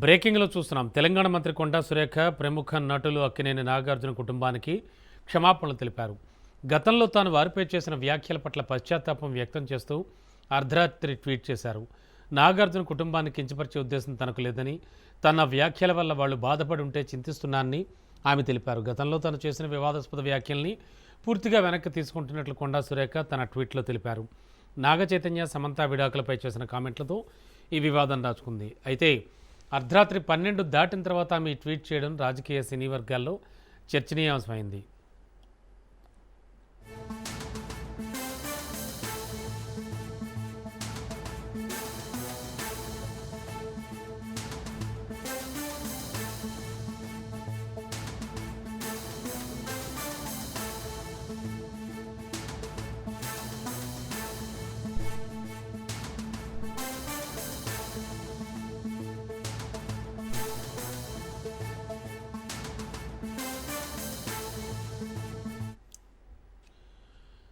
బ్రేకింగ్లో చూస్తున్నాం. తెలంగాణ మంత్రి కొండా సురేఖ ప్రముఖ నటులు అక్కినేని నాగార్జున కుటుంబానికి క్షమాపణలు తెలిపారు. గతంలో తాను వారిపై చేసిన వ్యాఖ్యల పట్ల పశ్చాత్తాపం వ్యక్తం చేస్తూ అర్ధరాత్రి ట్వీట్ చేశారు. నాగార్జున కుటుంబాన్ని కించపరిచే ఉద్దేశం తనకు లేదని, తన వ్యాఖ్యల వల్ల వాళ్ళు బాధపడి ఉంటే చింతిస్తున్నానని ఆమె తెలిపారు. గతంలో తాను చేసిన వివాదాస్పద వ్యాఖ్యల్ని పూర్తిగా వెనక్కి తీసుకుంటున్నట్లు కొండా సురేఖ తన ట్వీట్లో తెలిపారు. నాగ చైతన్య, సమంత విడాకులపై చేసిన కామెంట్లతో ఈ వివాదం రాచుకుంది. అయితే అర్ధరాత్రి 12 దాటిన తర్వాత ఆమె ట్వీట్ చేయడం రాజకీయ సినీ వర్గాల్లో చర్చనీయాంశమైంది.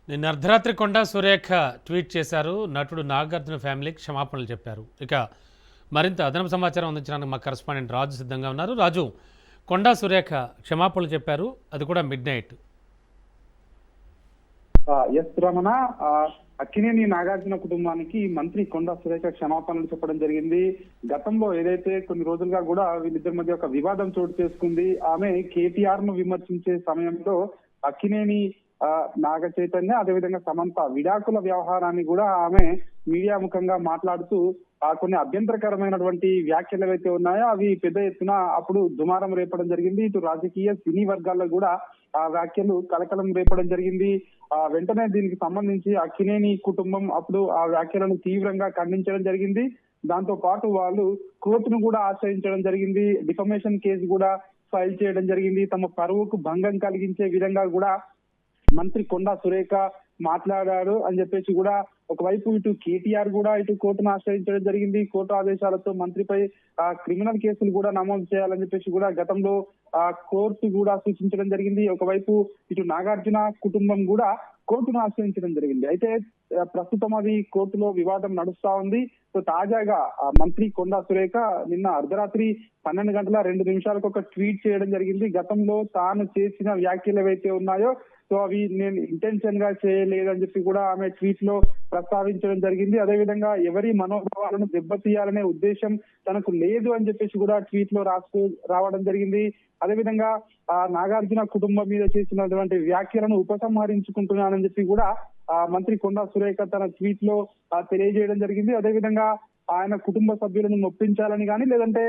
నిన్న అర్ధరాత్రి కొండా సురేఖ ట్వీట్ చేశారు. నటుడు నాగార్జున ఫ్యామిలీకి క్షమాపణలు చెప్పారు. ఇక మరింత అదనపు సమాచారం అందించడానికి మా కరెస్పాండెంట్ రాజు సిద్ధంగా ఉన్నారు. రాజు, కొండా సురేఖ క్షమాపణలు చెప్పారు, అది కూడా midnight. S Ramana, Akkineni Nagarjuna కుటుంబానికి మంత్రి కొండా సురేఖ క్షమాపణలు చెప్పడం జరిగింది. గతంలో ఏదైతే కొన్ని రోజులుగా కూడా వీళ్ళిద్దరి మధ్య ఒక వివాదం చోటు చేసుకుంది. ఆమె కేటీఆర్ ను విమర్శించే సమయంలో అక్కినేని నాగ చైతన్య, అదేవిధంగా సమంత విడాకుల వ్యవహారాన్ని కూడా ఆమె మీడియా ముఖంగా మాట్లాడుతూ కొన్ని అభ్యంతరకరమైనటువంటి వ్యాఖ్యలు ఏవైతే ఉన్నాయో అవి పెద్ద ఎత్తున అప్పుడు దుమారం రేపడం జరిగింది. ఇటు రాజకీయ సినీ వర్గాల్లో కూడా ఆ వ్యాఖ్యలు కలకలం రేపడం జరిగింది. వెంటనే దీనికి సంబంధించి అక్కినేని కుటుంబం అప్పుడు ఆ వ్యాఖ్యలను తీవ్రంగా ఖండించడం జరిగింది. దాంతో పాటు వాళ్ళు కోర్టును కూడా ఆశ్రయించడం జరిగింది. డిఫమేషన్ కేసు కూడా ఫైల్ చేయడం జరిగింది. తమ పరువుకు భంగం కలిగించే విధంగా కూడా మంత్రి కొండా సురేఖ మాట్లాడారు అని చెప్పేసి కూడా ఒకవైపు ఇటు కేటీఆర్ కూడా ఇటు కోర్టును ఆశ్రయించడం జరిగింది. కోర్టు ఆదేశాలతో మంత్రిపై క్రిమినల్ కేసులు కూడా నమోదు చేయాలని చెప్పేసి కూడా గతంలో కోర్టు కూడా సూచించడం జరిగింది. ఒకవైపు ఇటు నాగార్జున కుటుంబం కూడా కోర్టును ఆశ్రయించడం జరిగింది. అయితే ప్రస్తుతం అది కోర్టులో వివాదం నడుస్తా ఉంది. సో తాజాగా మంత్రి కొండా సురేఖ నిన్న అర్ధరాత్రి 12:02 ఒక ట్వీట్ చేయడం జరిగింది. గతంలో తాను చేసిన వ్యాఖ్యలు ఏవైతే ఉన్నాయో సో అవి నేను ఇంటెన్షన్ గా చేయలేదని చెప్పి కూడా ఆమె ట్వీట్ లో ప్రస్తావించడం జరిగింది. అదేవిధంగా ఎవరి మనోభావాలను దెబ్బతీయాలనే ఉద్దేశం తనకు లేదు అని చెప్పేసి కూడా ట్వీట్ లో రావడం జరిగింది. అదేవిధంగా నాగార్జున కుటుంబం మీద చేసినటువంటి వ్యాఖ్యలను ఉపసంహరించుకుంటున్నానని చెప్పి కూడా మంత్రి కొండా సురేఖ తన ట్వీట్ లో తెలియజేయడం జరిగింది. అదేవిధంగా ఆయన కుటుంబ సభ్యులను నొప్పించాలని కానీ లేదంటే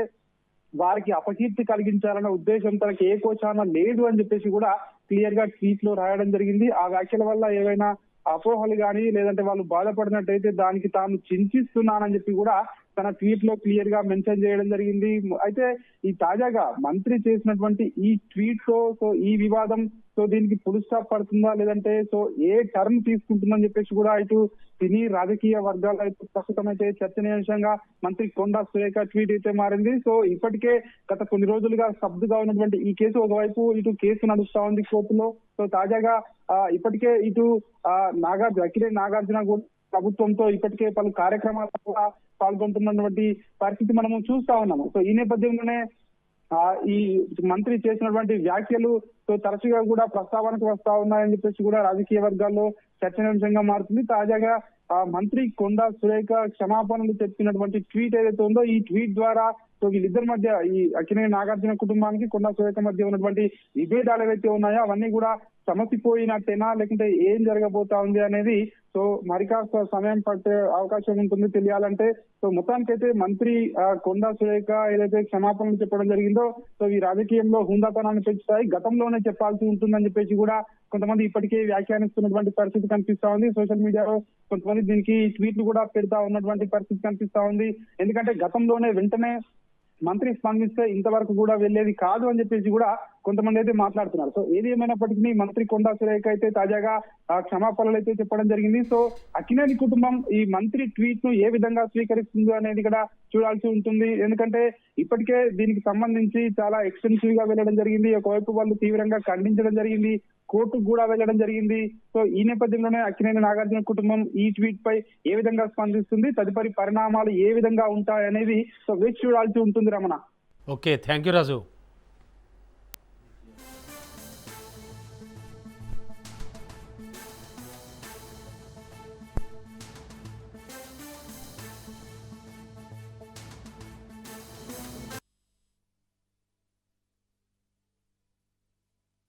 వారికి అపకీర్తి కలిగించాలన్న ఉద్దేశం తనకి ఏ కోశాన లేదు అని చెప్పేసి కూడా క్లియర్ గా ట్వీట్ లో రాయడం జరిగింది. ఆ వ్యాఖ్యల వల్ల ఏవైనా అపోహలు కానీ లేదంటే వాళ్ళు బాధపడినట్టయితే దానికి తాను చింతిస్తున్నానని చెప్పి కూడా తన ట్వీట్ లో క్లియర్ గా మెన్షన్ చేయడం జరిగింది. అయితే ఈ తాజాగా మంత్రి చేసినటువంటి ఈ ట్వీట్ తో సో ఈ వివాదం సో దీనికి ఫుల్ స్టాప్ పడుతుందా లేదంటే సో ఏ టర్న్ తీసుకుంటుందని చెప్పేసి కూడా ఇటు సినీ రాజకీయ వర్గాలు అయితే ప్రస్తుతం అయితే చర్చనీయాంశంగా మంత్రి కొండా సురేఖ ట్వీట్ అయితే మారింది. సో ఇప్పటికే గత కొన్ని రోజులుగా స్తబ్దుగా ఉన్నటువంటి ఈ కేసు ఒకవైపు ఇటు కేసు నడుస్తా ఉంది కోర్టులో. సో తాజాగా ఇప్పటికే ఇటు అక్కినేని నాగార్జున ప్రభుత్వంతో ఇప్పటికే పలు కార్యక్రమాలు కూడా పాల్గొంటున్నటువంటి పరిస్థితి మనము చూస్తా ఉన్నాము. సో ఈ నేపథ్యంలోనే ఈ మంత్రి చేసినటువంటి వ్యాఖ్యలు సో తరచుగా కూడా ప్రస్తావనకు వస్తా ఉన్నాయని చెప్పేసి కూడా రాజకీయ వర్గాల్లో చర్చనీయాంశంగా మారుతుంది. తాజాగా మంత్రి కొండా సురేఖ క్షమాపణలు చెప్పినటువంటి ట్వీట్ ఏదైతే ఉందో ఈ ట్వీట్ ద్వారా సో వీళ్ళిద్దరి మధ్య ఈ అక్కినేని నాగార్జున కుటుంబానికి కొండా సురేఖ మధ్య ఉన్నటువంటి విభేదాలు ఏవైతే ఉన్నాయో అవన్నీ కూడా సమసిపోయినట్టేనా లేకుంటే ఏం జరగబోతా ఉంది అనేది సో మరి కాస్త సమయం పట్టే అవకాశం ఉంటుంది తెలియాలంటే. సో మొత్తానికైతే మంత్రి కొండా సురేఖ ఏదైతే క్షమాపణలు చెప్పడం జరిగిందో సో ఈ రాజకీయంలో హుందాతనాన్ని పెంచుతాయి, గతంలోనే చెప్పాల్సి ఉంటుందని చెప్పేసి కూడా కొంతమంది ఇప్పటికే వ్యాఖ్యానిస్తున్నటువంటి పరిస్థితి కనిపిస్తా ఉంది. సోషల్ మీడియాలో కొంతమంది దీనికి ట్వీట్లు కూడా పెడతా ఉన్నటువంటి పరిస్థితి కనిపిస్తా ఉంది. ఎందుకంటే గతంలోనే వెంటనే మంత్రి స్పందిస్తే ఇంతవరకు కూడా వెళ్లేది కాదు అని చెప్పేసి కూడా కొంతమంది అయితే మాట్లాడుతున్నారు. సో ఏది ఏమైనప్పటికీ మంత్రి కొండా సురేఖ అయితే తాజాగా క్షమాపణలు అయితే చెప్పడం జరిగింది. సో అక్కినేని కుటుంబం ఈ మంత్రి ట్వీట్ ను ఏ విధంగా స్వీకరిస్తుందో అనేది కూడా చూడాల్సి ఉంటుంది. ఎందుకంటే ఇప్పటికే దీనికి సంబంధించి చాలా ఎక్స్టెన్సివ్ గా వెళ్ళడం జరిగింది. ఒకవైపు వాళ్ళు తీవ్రంగా ఖండించడం జరిగింది. కోర్టుకు కూడా వెళ్ళడం జరిగింది. సో ఈ నేపథ్యంలోనే అక్కినేని నాగార్జున కుటుంబం ఈ ట్వీట్ పై ఏ విధంగా స్పందిస్తుంది, తదుపరి పరిణామాలు ఏ విధంగా ఉంటాయనేది సో వేచి చూడాల్సి ఉంటుంది Ramana. Okay, thank you Raju.